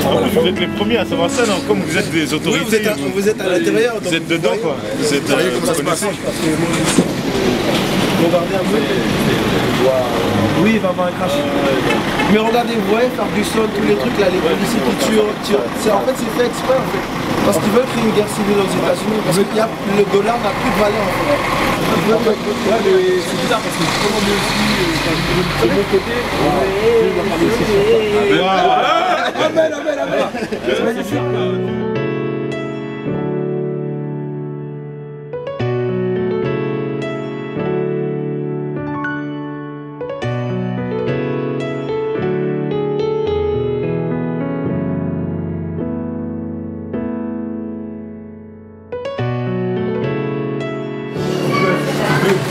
Vous êtes les premiers à savoir ça, non? Comme vous êtes des autorités. Oui, vous êtes à l'intérieur. Vous êtes dedans, quoi. Vous êtes connaissez. Regardez un peu. Oui, il va avoir un crash. Mais regardez, vous voyez, faire du sol, tous les trucs là, les policiers qui tuent. En fait, c'est fait exprès en fait. Parce qu'ils veulent créer une guerre civile aux États-Unis. Parce que le dollar n'a plus de valeur en fait. C'est bizarre parce que comme on est aussi de mon côté, amen, amen, amen. C'est magnifique.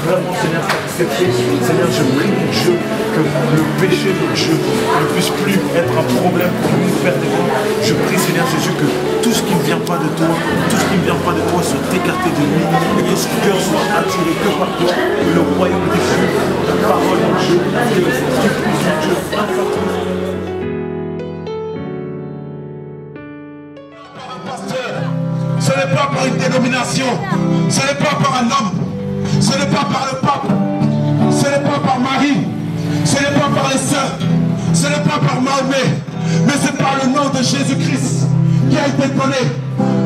Vraiment, Seigneur, Seigneur, je prie, mon Dieu, que le péché, mon Dieu, ne puisse plus être un problème pour nous, Père des rois. Je prie, Seigneur Jésus, que tout ce qui ne vient pas de toi, tout ce qui ne vient pas de toi soit écarté de nous, et que ce cœur soit attiré que par toi, que le royaume des cieux, la parole, mon Dieu, que ce qui puisse, mon Dieu, ce n'est pas par une dénomination, ce n'est pas par un homme, ce n'est pas par le pape, ce n'est pas par Marie, ce n'est pas par les saints, ce n'est pas par Mahomet, mais c'est par le nom de Jésus-Christ qui a été donné,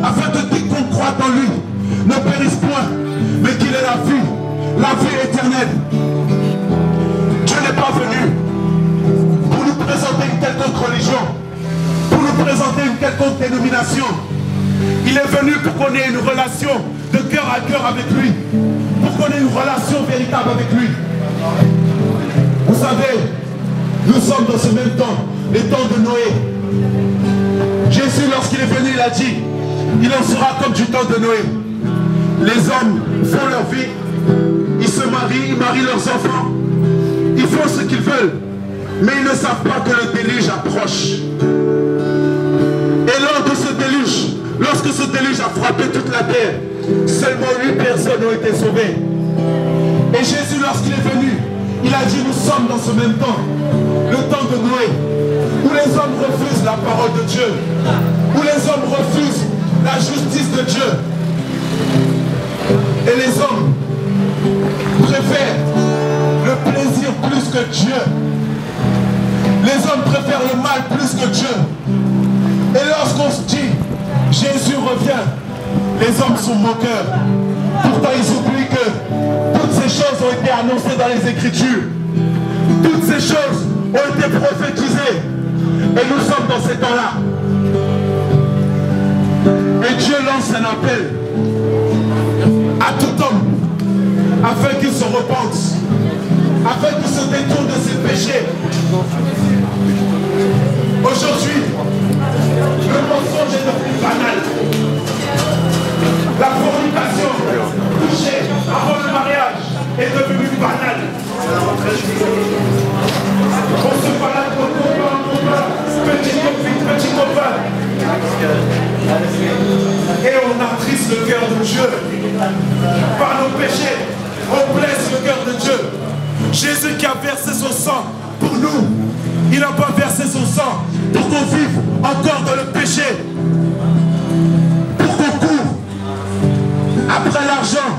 afin de dire qu'on croit en lui, ne périsse point, mais qu'il ait la vie éternelle. Dieu n'est pas venu pour nous présenter une quelconque religion, pour nous présenter une quelconque dénomination. Il est venu pour qu'on ait une relation de cœur à cœur avec lui, pour qu'on ait une relation véritable avec lui. Vous savez, nous sommes dans ce même temps, les temps de Noé. Jésus, lorsqu'il est venu, il a dit, il en sera comme du temps de Noé. Les hommes font leur vie, ils se marient, ils marient leurs enfants, ils font ce qu'ils veulent, mais ils ne savent pas que le déluge approche. Et lors de ce déluge, lorsque ce déluge a frappé toute la terre, seulement 8 personnes ont été sauvées. Et Jésus, lorsqu'il est venu, il a dit, nous sommes dans ce même temps, le temps de Noé, où les hommes refusent la parole de Dieu, où les hommes refusent la justice de Dieu. Et les hommes préfèrent le plaisir plus que Dieu. Les hommes préfèrent le mal plus que Dieu. Et lorsqu'on se dit, Jésus revient, les hommes sont moqueurs. Pourtant ils oublient que toutes ces choses ont été annoncées dans les Écritures. Toutes ces choses ont été prophétisées. Et nous sommes dans ces temps-là. Et Dieu lance un appel à tout homme, afin qu'il se repente, afin qu'il se détourne de ses péchés. Aujourd'hui, le mensonge est devenu banal. La fornication, touchée avant le mariage, est devenue banale. On se balade comme petit copain. Et on attriste le cœur de Dieu. Par nos péchés, on blesse le cœur de Dieu. Jésus qui a versé son sang pour nous, il n'a pas versé son sang pour qu'on vive encore dans le péché, pour qu'on court après l'argent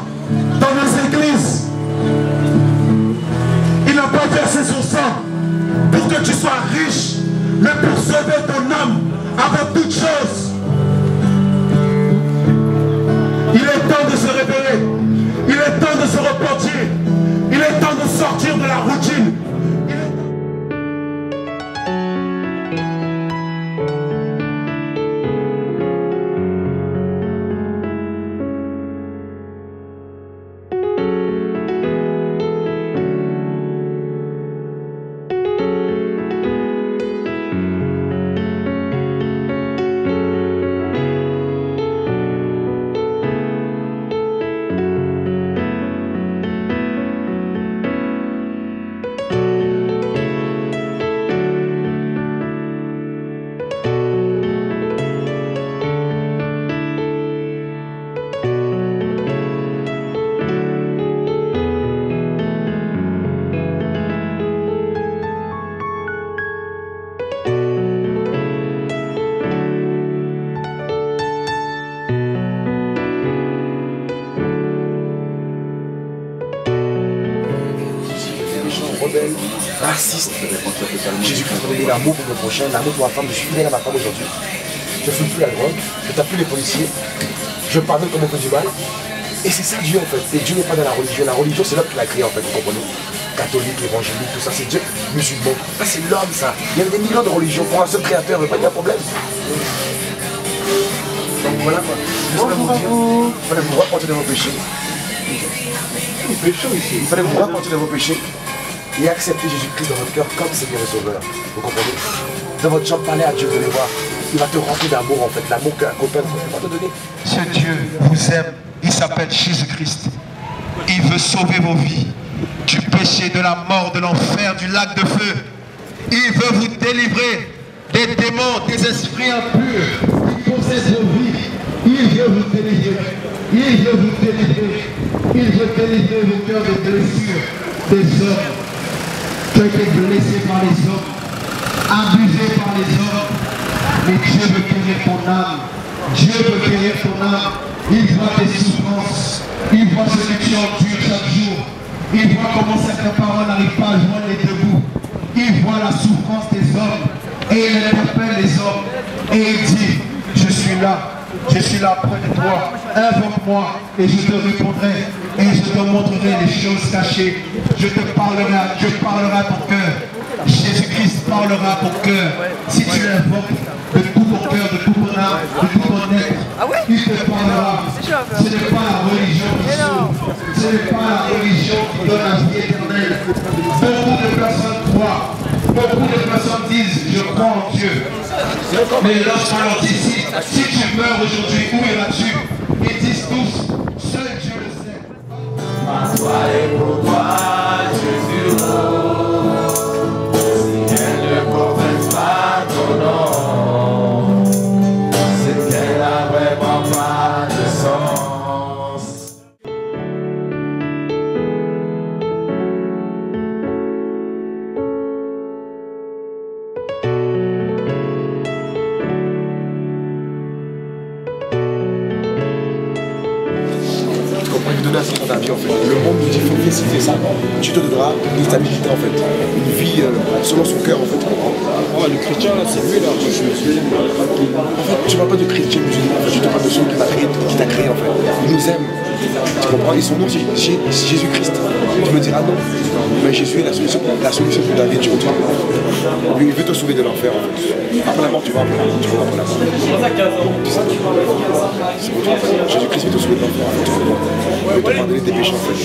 dans nos églises. Il n'a pas versé son sang pour que tu sois riche, mais pour sauver ton âme avant toute chose. Il est temps de se révéler, il est temps de se repentir, il est temps de sortir de la routine. raciste. Jésus-Christ m'a donné l'amour pour mon prochain, l'amour pour ma femme, je suis fidèle à ma femme aujourd'hui. Je ne fume plus la drogue, je ne tape plus les policiers, je pardonne comme on fait du mal. Et c'est ça Dieu en fait. Et Dieu n'est pas dans la religion. La religion c'est l'homme qui l'a créé en fait, vous comprenez? Catholique, évangélique, tout ça, c'est Dieu. Musulman, ça c'est l'homme ça. Il y a des millions de religions. Pour un seul créateur, il n'y a pas de problème. Donc voilà quoi. Il fallait vous repentir de vos péchés. Il fallait vous repentir de vos péchés et accepter Jésus-Christ dans votre cœur comme Seigneur et Sauveur. Vous comprenez? Dans votre chambre, parlez à Dieu, vous allez voir. Il va te remplir d'amour en fait, l'amour qu'un copain ne va te donner. Ce Dieu vous aime, il s'appelle Jésus-Christ. Il veut sauver vos vies du péché, de la mort, de l'enfer, du lac de feu. Il veut vous délivrer des démons, des esprits impurs qui possèdent vos vies. Il veut vous délivrer. Il veut vous délivrer. Il veut délivrer vos cœurs des blessures des hommes. Tu as été blessé par les hommes, abusé par les hommes. Mais Dieu veut guérir ton âme. Dieu veut guérir ton âme. Il voit tes souffrances. Il voit ce que tu endures chaque jour. Il voit comment certaines paroles n'arrivent pas à joindre les deux bouts. Il voit la souffrance des hommes. Et il interpelle les hommes. Et il dit, je suis là près de toi. Invoque-moi et je te répondrai. Et je te montrerai les choses cachées. Je parlerai à ton cœur. Jésus-Christ parlera à ton cœur. Si tu l'invoques de tout ton cœur, de tout ton âme, de tout ton être, il te parlera. Ce n'est pas la religion qui sauve. Ce n'est pas la religion qui donne la vie éternelle. Beaucoup de personnes croient. Beaucoup de personnes disent, je crois en Dieu. Mais lorsqu'on leur dit, si tu meurs aujourd'hui, où iras-tu? Ils disent tous, seul Dieu le sait. Ma foi est pour toi, Jésus. Si elle ne confesse pas ton nom, c'est qu'elle n'a vraiment pas de sens. Il donne un sens dans ta vie en fait. Le monde nous dit faut féliciter ça. Tu te donneras une stabilité en fait. Une vie selon son cœur en fait. Oh, le chrétien là, c'est lui là. Moi, je me suis. En fait, tu ne parles pas de chrétien musulman, en fait, je te parle de celui qui t'a créé en fait. Il nous aime. Tu comprends? Et son nom c'est Jésus-Christ. Tu me diras non. Mais Jésus est la solution pour David, tu vois. Lui, il veut te sauver de l'enfer en fait. Après la mort, tu vas après la mort. C'est ça. Jésus-Christ veut te sauver de l'enfer en fait. Il veut te pardonner tes péchés en fait.